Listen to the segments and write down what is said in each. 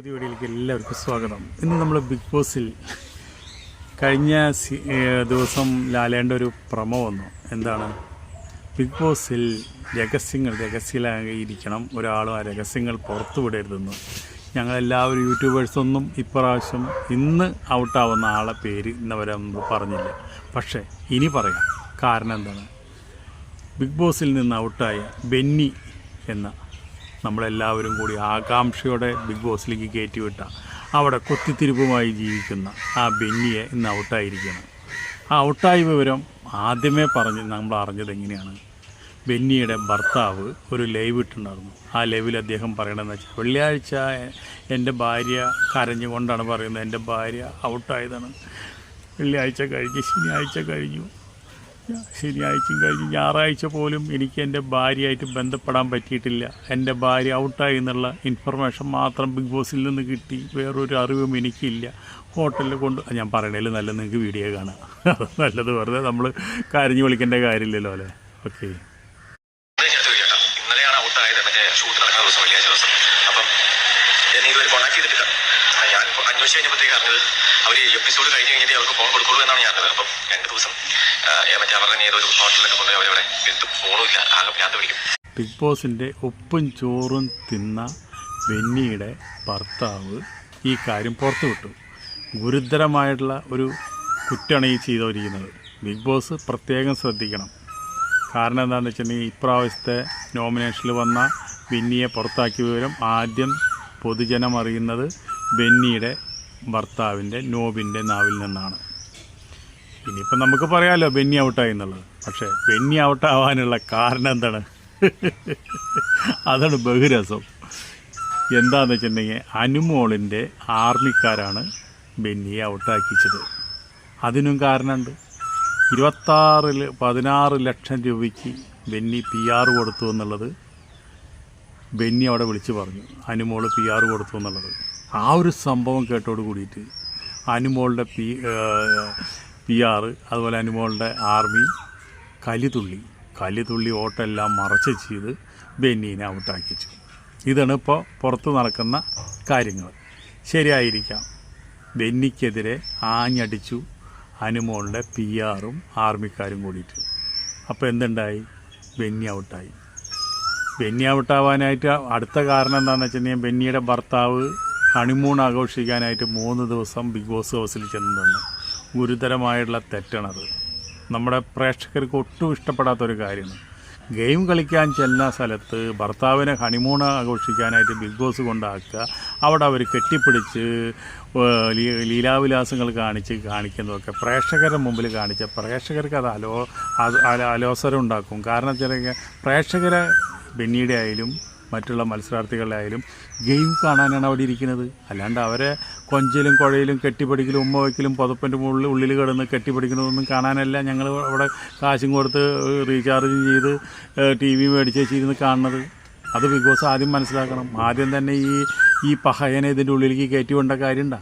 പുതിയ വീഡിയോയിലേക്ക് എല്ലാവർക്കും സ്വാഗതം. ഇന്ന് നമ്മൾ ബിഗ് ബോസിൽ കഴിഞ്ഞ ദിവസം ലാലേണ്ട ഒരു പ്രമോ വന്നു. എന്താണ്, ബിഗ് ബോസിൽ രഹസ്യമായിരിക്കണം, ഒരാളും ആ രഹസ്യങ്ങൾ പുറത്തു വിടരുതെന്ന്. ഞങ്ങളെല്ലാവരും യൂട്യൂബേഴ്സൊന്നും ഇപ്രാവശ്യം ഇന്ന് ഔട്ടാവുന്ന ആളെ പേര് ഇന്നവരെ നമ്മൾ പറഞ്ഞില്ല. പക്ഷേ ഇനി പറയാം. കാരണം എന്താണ്, ബിഗ് ബോസിൽ നിന്ന് ഔട്ടായ ബെന്നി എന്ന നമ്മളെല്ലാവരും കൂടി ആകാംക്ഷയോടെ ബിഗ് ബോസിലേക്ക് കയറ്റിവിട്ട, അവിടെ കൊത്തിത്തിരിപ്പുമായി ജീവിക്കുന്ന ആ ബെന്നിയെ ഇന്ന് ഔട്ടായിരിക്കുകയാണ്. ആ ഔട്ടായ വിവരം ആദ്യമേ നമ്മൾ അറിഞ്ഞത് എങ്ങനെയാണ്? ബെന്നിയുടെ ഭർത്താവ് ഒരു ലൈവ് ഇട്ടുണ്ടായിരുന്നു. ആ ലൈവിൽ അദ്ദേഹം പറയണമെന്ന് വെച്ചാൽ, വെള്ളിയാഴ്ച എൻ്റെ ഭാര്യ കരഞ്ഞുകൊണ്ടാണ് പറയുന്നത്, എൻ്റെ ഭാര്യ ഔട്ടായതാണ്. വെള്ളിയാഴ്ച കഴിഞ്ഞ് ശനിയാഴ്ച കഴിഞ്ഞു, ശനിയാഴ്ചയും കഴിഞ്ഞ് ഞായറാഴ്ച പോലും എനിക്ക് എൻ്റെ ഭാര്യയായിട്ട് ബന്ധപ്പെടാൻ പറ്റിയിട്ടില്ല. എൻ്റെ ഭാര്യ ഔട്ടായി എന്നുള്ള ഇൻഫർമേഷൻ മാത്രം ബിഗ് ബോസിൽ നിന്ന് കിട്ടി, വേറൊരു അറിവും എനിക്കില്ല. ഹോട്ടലിൽ ഞാൻ പറയണതിൽ നല്ല നിങ്ങൾക്ക് വീഡിയോ കാണാം. നല്ലത് വെറുതെ നമ്മൾ കരഞ്ഞു വിളിക്കേണ്ട കാര്യമില്ലല്ലോ അല്ലേ. ഓക്കെ, ഇന്നലെയാണ് ഔട്ടായത്, മറ്റേ ഷൂട്ട് നടക്കുന്ന ദിവസം, വെള്ളിയാഴ്ച ദിവസം. അപ്പം എന്നെ ഇതുവരെ കോൺടാക്ട് ചെയ്തിട്ടില്ല. ഞാൻ അന്വേഷിച്ച് കഴിഞ്ഞപ്പോഴത്തേക്ക് അറിഞ്ഞത് അവർ എപ്പിസോഡ് കഴിഞ്ഞ് കഴിഞ്ഞിട്ട് അവർക്ക് ഫോൺ കൊടുക്കുള്ളൂ എന്നാണ് ഞാൻ അറിഞ്ഞത്. അപ്പം 2 ദിവസം മറ്റേ അവരുടെ ഏതൊരു ഹോട്ടലിലൊക്കെ കൊണ്ടുപോയി അവരവിടെ എടുത്തും ഫോണും ഇല്ല, ആകെ പ്രാന്ത് പിടിക്കും. ബിഗ് ബോസിൻ്റെ ഉപ്പും ചോറും തിന്ന ബെന്നിയുടെ ഭർത്താവ് ഈ കാര്യം പുറത്തു വിട്ടു. ഗുരുതരമായിട്ടുള്ള ഒരു കുറ്റമാണ് ഈ ചെയ്തിരിക്കുന്നത്. ബിഗ് ബോസ് പ്രത്യേകം ശ്രദ്ധിക്കണം. കാരണം എന്താണെന്ന് വെച്ചിട്ടുണ്ടെങ്കിൽ, ഇപ്രാവശ്യത്തെ നോമിനേഷനിൽ വന്ന ബെന്നിയെ പുറത്താക്കിയ വിവരം ആദ്യം പൊതുജനം അറിയുന്നത് ബെന്നിയുടെ ഭർത്താവിൻ്റെ നോബിൻ്റെ നാവിൽ നിന്നാണ്. ഇനിയിപ്പോൾ നമുക്ക് പറയാമല്ലോ ബെന്നി ഔട്ടായി എന്നുള്ളത്. പക്ഷേ ബെന്നി ഔട്ടാവാനുള്ള കാരണം എന്താണ്? അതാണ് ബഹുരസം. എന്താണെന്ന് വെച്ചിട്ടുണ്ടെങ്കിൽ, അനുമോളിൻ്റെ ആർമിക്കാരാണ് ബെന്നിയെ ഔട്ടാക്കിച്ചത്. അതിനും കാരണമുണ്ട്. 16 ലക്ഷം രൂപയ്ക്ക് ബെന്നി PR കൊടുത്തു എന്നുള്ളത് ബെന്നി അവിടെ വിളിച്ച് പറഞ്ഞു. അനുമോൾ PR കൊടുത്തു എന്നുള്ളത്. ആ ഒരു സംഭവം കേട്ടോട് കൂടിയിട്ട് അനുമോളുടെ PR, അതുപോലെ അനുമോളുടെ ആർമി കലിതുള്ളി ഓട്ടെല്ലാം മറച്ച് ചെയ്ത് ബെന്നീനെ ഔട്ടാക്കിച്ചു. ഇതാണ് ഇപ്പോൾ പുറത്ത് നടക്കുന്ന കാര്യങ്ങൾ. ശരിയായിരിക്കാം, ബെന്നിക്കെതിരെ ആഞ്ഞടിച്ചു അനുമോളുടെ PRും ആർമിക്കാരും കൂടിയിട്ട്. അപ്പോൾ എന്തുണ്ടായി? ബെന്നി ഔട്ടായി. ബെന്നി ഔട്ടാവാനായിട്ട് അടുത്ത കാരണം എന്താണെന്ന് വെച്ചിട്ടുണ്ടെങ്കിൽ, ബെന്നിയുടെ ഭർത്താവ് ഹണിമൂൺ ആഘോഷിക്കാനായിട്ട് 3 ദിവസം ബിഗ് ബോസ് ഹൗസിൽ ചെന്നു. ഗുരുതരമായിട്ടുള്ള തെറ്റാണത്. നമ്മുടെ പ്രേക്ഷകർക്ക് ഒട്ടും ഇഷ്ടപ്പെടാത്തൊരു കാര്യമാണ്. ഗെയിം കളിക്കാൻ ചെല്ലുന്ന സ്ഥലത്ത് ഭർത്താവിനെ ഹണിമൂൺ ആഘോഷിക്കാനായിട്ട് ബിഗ് ബോസ് കൊണ്ടാക്കുക, അവിടെ അവർ കെട്ടിപ്പിടിച്ച് ലീലാവിലാസങ്ങൾ കാണിക്കുന്നതൊക്കെ പ്രേക്ഷകരുടെ മുമ്പിൽ കാണിച്ച പ്രേക്ഷകർക്ക് അത് അലോസരം ഉണ്ടാക്കും. കാരണം വെച്ചാൽ പ്രേക്ഷകരെ ബെന്നിയുടെ ആയാലും മറ്റുള്ള മത്സരാർത്ഥികളുടെ ആയാലും ഗെയിം കാണാനാണ് അവിടെ ഇരിക്കുന്നത്. അല്ലാണ്ട് അവരെ കൊഞ്ചലും കുഴയിലും കെട്ടിപ്പിടിക്കലും ഉമ്മ വയ്ക്കലും പുതപ്പിൻ്റെ ഉള്ളിൽ കിടന്ന് കെട്ടിപ്പിടിക്കുന്നതൊന്നും കാണാനല്ല ഞങ്ങൾ അവിടെ കാശും കൊടുത്ത് റീചാർജും ചെയ്ത് TV മേടിച്ച് വെച്ചിരുന്ന് കാണുന്നത്. അത് ബിഗ് ബോസ് ആദ്യം മനസ്സിലാക്കണം. ആദ്യം തന്നെ ഈ പഹയനെ ഇതിൻ്റെ ഉള്ളിലേക്ക് കയറ്റി കൊണ്ട കാര്യമുണ്ടോ?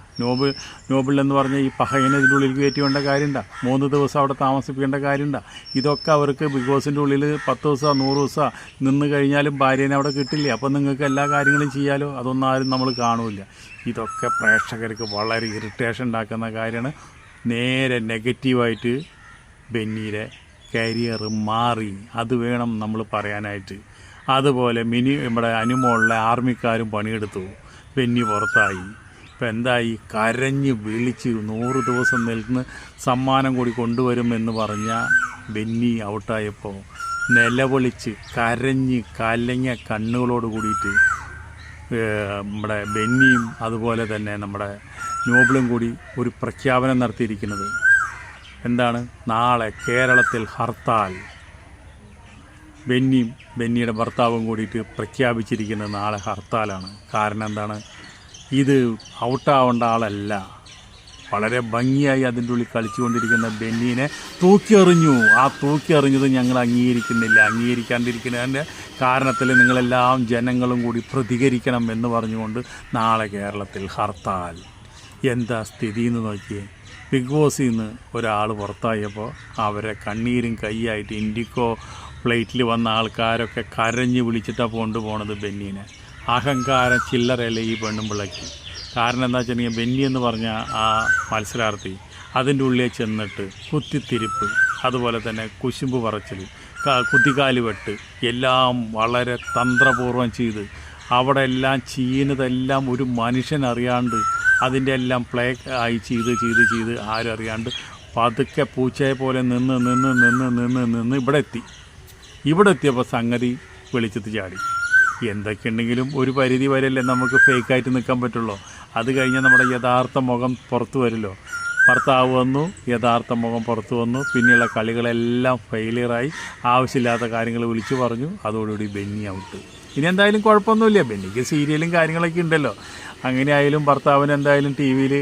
നോബിൾ എന്ന് പറഞ്ഞ ഈ പഹയനെ ഇതിൻ്റെ ഉള്ളിലേക്ക് കയറ്റി കൊണ്ട കാര്യമുണ്ടോ? 3 ദിവസം അവിടെ താമസിപ്പിക്കേണ്ട കാര്യമുണ്ടോ? ഇതൊക്കെ അവർക്ക് ബിഗ് ബോസിൻ്റെ ഉള്ളിൽ 10 ദിവസം 100 ദിവസം നിന്ന് കഴിഞ്ഞാലും ഭാര്യേനെ അവിടെ കിട്ടില്ലേ? അപ്പം നിങ്ങൾക്ക് എല്ലാ കാര്യങ്ങളും ചെയ്യാലോ. അതൊന്നും ആരും നമ്മൾ കാണൂല. ഇതൊക്കെ പ്രേക്ഷകർക്ക് വളരെ ഇറിറ്റേഷൻ ഉണ്ടാക്കുന്ന കാര്യമാണ്. നേരെ നെഗറ്റീവായിട്ട് ബെന്നിയുടെ കരിയർ മാറി. അത് വേണം നമ്മൾ പറയാനായിട്ട്. അതുപോലെ നമ്മുടെ അനുമോളിലെ ആർമിക്കാരും പണിയെടുത്തു. ബെന്നി പുറത്തായി. ഇപ്പം എന്തായി? കരഞ്ഞ് വിളിച്ച് 100 ദിവസം നിൽക്കുന്ന സമ്മാനം കൂടി കൊണ്ടുവരുമെന്ന് പറഞ്ഞ ബെന്നി ഔട്ടായപ്പോൾ നിലവിളിച്ച് കരഞ്ഞ് കലങ്ങിയ കണ്ണുകളോട് കൂടിയിട്ട് നമ്മുടെ ബെന്നിയും അതുപോലെ തന്നെ നമ്മുടെ നോബിളും കൂടി ഒരു പ്രഖ്യാപനം നടത്തിയിരിക്കുന്നത് എന്താണ്? നാളെ കേരളത്തിൽ ഹർത്താൽ. ബെന്നിയുടെ ഭർത്താവും കൂടിയിട്ട് പ്രഖ്യാപിച്ചിരിക്കുന്നത് നാളെ ഹർത്താലാണ്. കാരണം എന്താണ്? ഇത് ഔട്ടാവേണ്ട ആളല്ല, വളരെ ഭംഗിയായി അതിൻ്റെ ഉള്ളിൽ കളിച്ചുകൊണ്ടിരിക്കുന്ന ബെന്നീനെ തൂക്കിയെറിഞ്ഞു. ആ തൂക്കിയെറിഞ്ഞത് ഞങ്ങൾ അംഗീകരിക്കാണ്ടിരിക്കുന്നതിൻ്റെ കാരണത്തിൽ നിങ്ങളെല്ലാം ജനങ്ങളും കൂടി പ്രതികരിക്കണം എന്ന് പറഞ്ഞുകൊണ്ട് നാളെ കേരളത്തിൽ ഹർത്താൽ. എന്താ സ്ഥിതി എന്ന് നോക്കിയേ. ബിഗ് ബോസിൽ നിന്ന് ഒരാൾ പുറത്തായപ്പോൾ അവരെ കണ്ണീരും കൈയായിട്ട് ഇൻഡിക്കോ ഫ്ലൈറ്റിൽ വന്ന ആൾക്കാരൊക്കെ കരഞ്ഞ് വിളിച്ചിട്ടാണ് കൊണ്ടുപോണത് ബെന്നീനെ. അഹങ്കാരം ചില്ലറയല്ലേ ഈ പെണ്ണുമ്പിള്ളയ്ക്ക്. കാരണം എന്താ വെച്ചിട്ടുണ്ടെങ്കിൽ ബെന്നി എന്ന് പറഞ്ഞ ആ മത്സരാർത്ഥി അതിൻ്റെ ഉള്ളിൽ ചെന്നിട്ട് കുത്തിത്തിരിപ്പ്, അതുപോലെ തന്നെ കുശുമ്പ് പറച്ചിൽ, കുത്തിക്കാല് വെട്ട് എല്ലാം വളരെ തന്ത്രപൂർവ്വം ചെയ്ത് അവിടെ എല്ലാം ചെയ്യുന്നതെല്ലാം ഒരു മനുഷ്യൻ അറിയാണ്ട് അതിൻ്റെ എല്ലാം പ്ലേ ആയി ചെയ്ത് ആരും അറിയാണ്ട് പതുക്കെ പൂച്ചയെ പോലെ നിന്ന് ഇവിടെ എത്തിയപ്പോൾ സംഗതി വെളിച്ചത്ത് ചാടി. എന്തൊക്കെയുണ്ടെങ്കിലും ഒരു പരിധി വരെയല്ലേ നമുക്ക് ഫേക്കായിട്ട് നിൽക്കാൻ പറ്റുള്ളൂ. അത് കഴിഞ്ഞാൽ നമ്മുടെ യഥാർത്ഥ മുഖം പുറത്തു വരുമല്ലോ. ഭർത്താവ് വന്നു, യഥാർത്ഥ മുഖം പുറത്തു വന്നു, പിന്നെയുള്ള കളികളെല്ലാം ഫെയിലിയറായി, ആവശ്യമില്ലാത്ത കാര്യങ്ങൾ വിളിച്ചു പറഞ്ഞു. അതോടുകൂടി ബെന്നി ഔട്ട്. ഇനി എന്തായാലും കുഴപ്പമൊന്നുമില്ല, ബെന്നിക്ക് സീരിയലും കാര്യങ്ങളൊക്കെ ഉണ്ടല്ലോ. അങ്ങനെ ആയാലും ഭർത്താവിന് എന്തായാലും ടി വിയിൽ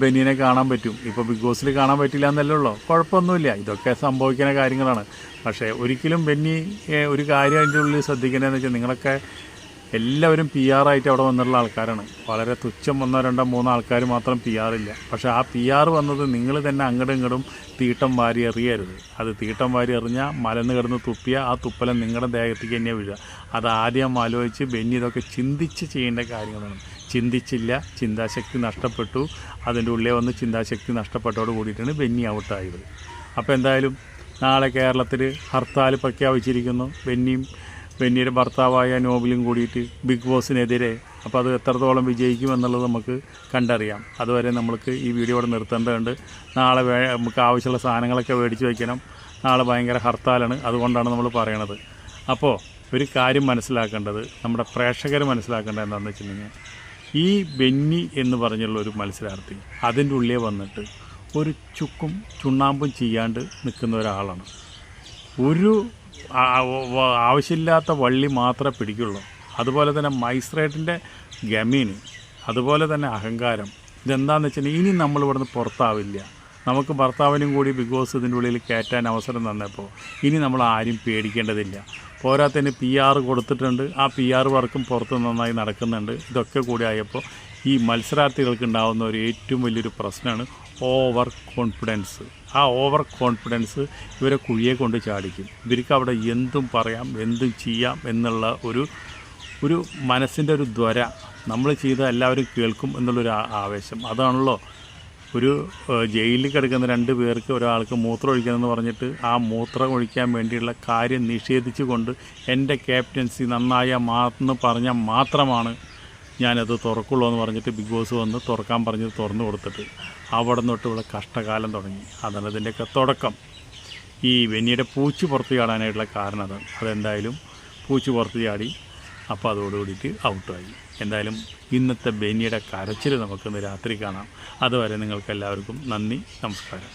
ബെന്നീനെ കാണാൻ പറ്റും. ഇപ്പോൾ ബിഗ് ബോസിൽ കാണാൻ പറ്റില്ല എന്നല്ലേ ഉള്ളൂ, കുഴപ്പമൊന്നുമില്ല. ഇതൊക്കെ സംഭവിക്കുന്ന കാര്യങ്ങളാണ്. പക്ഷേ ഒരിക്കലും ബെന്നി ഒരു കാര്യം അതിൻ്റെ ഉള്ളിൽ ശ്രദ്ധിക്കുന്നതെന്ന് വെച്ചാൽ നിങ്ങളൊക്കെ എല്ലാവരും പി ആറായിട്ട് അവിടെ വന്നിട്ടുള്ള ആൾക്കാരാണ്. വളരെ തുച്ഛം 1, 2, 3 ആൾക്കാർ മാത്രം പി ആറില്ല. പക്ഷേ ആ പി ആർ വന്നത് നിങ്ങൾ തന്നെ അങ്ങോട്ടും ഇങ്ങോട്ടും തീട്ടം വാരി എറിയരുത്. അത് തീട്ടം വാരി എറിഞ്ഞാൽ മലന്ന് കിടന്ന് തുപ്പിയ ആ തുപ്പലം നിങ്ങളുടെ ദേഹത്തേക്ക് തന്നെ വീഴുക. അത് ആദ്യം ആലോചിച്ച് ബെന്നി ഇതൊക്കെ ചിന്തിച്ച് ചെയ്യേണ്ട കാര്യങ്ങളാണ്. ചിന്തിച്ചില്ല, ചിന്താശക്തി നഷ്ടപ്പെട്ടു. അതിൻ്റെ ഉള്ളിൽ വന്ന് ചിന്താശക്തി നഷ്ടപ്പെട്ടോട് കൂടിയിട്ടാണ് ബെന്നി ഔട്ടായത്. അപ്പോൾ എന്തായാലും നാളെ കേരളത്തിൽ ഹർത്താൽ പ്രഖ്യാപിച്ചിരിക്കുന്നു. ബെന്നിയുടെ ഭർത്താവായ നോബിലും കൂടിയിട്ട് ബിഗ് ബോസിനെതിരെ. അപ്പോൾ അത് എത്രത്തോളം വിജയിക്കുമെന്നുള്ളത് നമുക്ക് കണ്ടറിയാം. അതുവരെ നമ്മൾക്ക് ഈ വീഡിയോ ഇവിടെ നിർത്തേണ്ടതുണ്ട്. നാളെ നമുക്ക് ആവശ്യമുള്ള സാധനങ്ങളൊക്കെ മേടിച്ച് വയ്ക്കണം. നാളെ ഭയങ്കര ഹർത്താലാണ്, അതുകൊണ്ടാണ് നമ്മൾ പറയണത്. അപ്പോൾ ഒരു കാര്യം മനസ്സിലാക്കേണ്ടത്, നമ്മുടെ പ്രേക്ഷകർ മനസ്സിലാക്കേണ്ടത് എന്താണെന്ന് വെച്ചിട്ടുണ്ടെങ്കിൽ, ഈ ബെന്നി എന്ന് പറഞ്ഞുള്ള ഒരു മത്സരാർത്ഥി അതിൻ്റെ ഉള്ളിൽ വന്നിട്ട് ഒരു ചുക്കും ചുണ്ണാമ്പും ചെയ്യാണ്ട് നിൽക്കുന്ന ഒരാളാണ്. ഒരു ആവശ്യമില്ലാത്ത വള്ളി മാത്രമേ പിടിക്കുള്ളൂ. അതുപോലെ തന്നെ മൈസ്രേറ്റിൻ്റെ ഗമീന്, അതുപോലെ തന്നെ അഹങ്കാരം. ഇതെന്താണെന്ന് വെച്ചിട്ടുണ്ടെങ്കിൽ ഇനി നമ്മൾ ഇവിടുന്ന് പുറത്താവില്ല. നമുക്ക് ഭർത്താവിനും കൂടി ബിഗ് ബോസ് ഇതിൻ്റെ ഉള്ളിൽ കയറ്റാൻ അവസരം തന്നപ്പോൾ ഇനി നമ്മൾ ആരും പേടിക്കേണ്ടതില്ല. പോരാത്തതിന് പി ആർ കൊടുത്തിട്ടുണ്ട്. ആ പി ആർ വർക്കും പുറത്ത് നന്നായി നടക്കുന്നുണ്ട്. ഇതൊക്കെ കൂടി ആയപ്പോൾ ഈ മത്സരാർത്ഥികൾക്ക് ഉണ്ടാകുന്ന ഒരു ഏറ്റവും വലിയൊരു പ്രശ്നമാണ് ഓവർ കോൺഫിഡൻസ്. ആ ഓവർ കോൺഫിഡൻസ് ഇവരെ കുഴിയെ കൊണ്ട് ചാടിക്കും. ഇവർക്ക് അവിടെ എന്തും പറയാം, എന്തും ചെയ്യാം എന്നുള്ള ഒരു മനസ്സിൻ്റെ ഒരു ദ്വര, നമ്മൾ ചെയ്ത എല്ലാവരും കേൾക്കും എന്നുള്ളൊരു ആവേശം. അതാണല്ലോ ഒരു ജയിലിൽ കിടക്കുന്ന 2 പേർക്ക് ഒരാൾക്ക് മൂത്രം ഒഴിക്കണമെന്ന് പറഞ്ഞിട്ട് ആ മൂത്രം ഒഴിക്കാൻ വേണ്ടിയുള്ള കാര്യം നിഷേധിച്ചു കൊണ്ട് എൻ്റെ ക്യാപ്റ്റൻസി നന്നായ എന്ന് പറഞ്ഞാൽ മാത്രമാണ് ഞാനത് തുറക്കുള്ളൂ എന്ന് പറഞ്ഞിട്ട് ബിഗ് ബോസ് വന്ന് തുറക്കാൻ പറഞ്ഞത് തുറന്നു കൊടുത്തിട്ട് അവിടെ നിന്നൊട്ട് ഇവിടെ കഷ്ടകാലം തുടങ്ങി. അതാണ് ഇതിൻ്റെയൊക്കെ തുടക്കം. ഈ ബെന്നിയുടെ പൂച്ച് പുറത്ത് ചാടാനായിട്ടുള്ള കാരണം അതാണ്. അതെന്തായാലും പൂച്ച് പുറത്ത് ചാടി. അപ്പോൾ അതോടുകൂടിയിട്ട് ഔട്ടായി. എന്തായാലും ഇന്നത്തെ ബെന്നിയുടെ കരച്ചിൽ നമുക്കിന്ന് രാത്രി കാണാം. അതുവരെ നിങ്ങൾക്കെല്ലാവർക്കും നന്ദി, നമസ്കാരം.